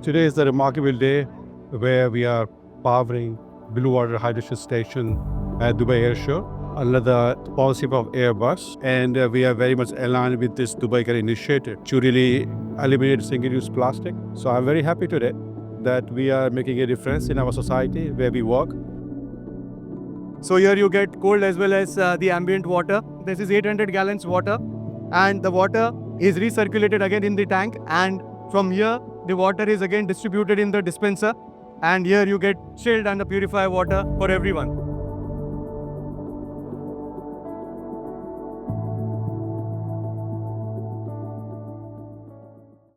Today is a remarkable day where we are powering Bluewater hydrogen station at Dubai Airshow under the sponsorship of Airbus, and we are very much aligned with this Dubai initiative to really eliminate single-use plastic. So I'm very happy today that we are making a difference in our society where we work. So here you get cold as well as the ambient water. This is 800 gallons water, and the water is recirculated again in the tank, and from here the water is again distributed in the dispenser, and here you get chilled and the purified water for everyone.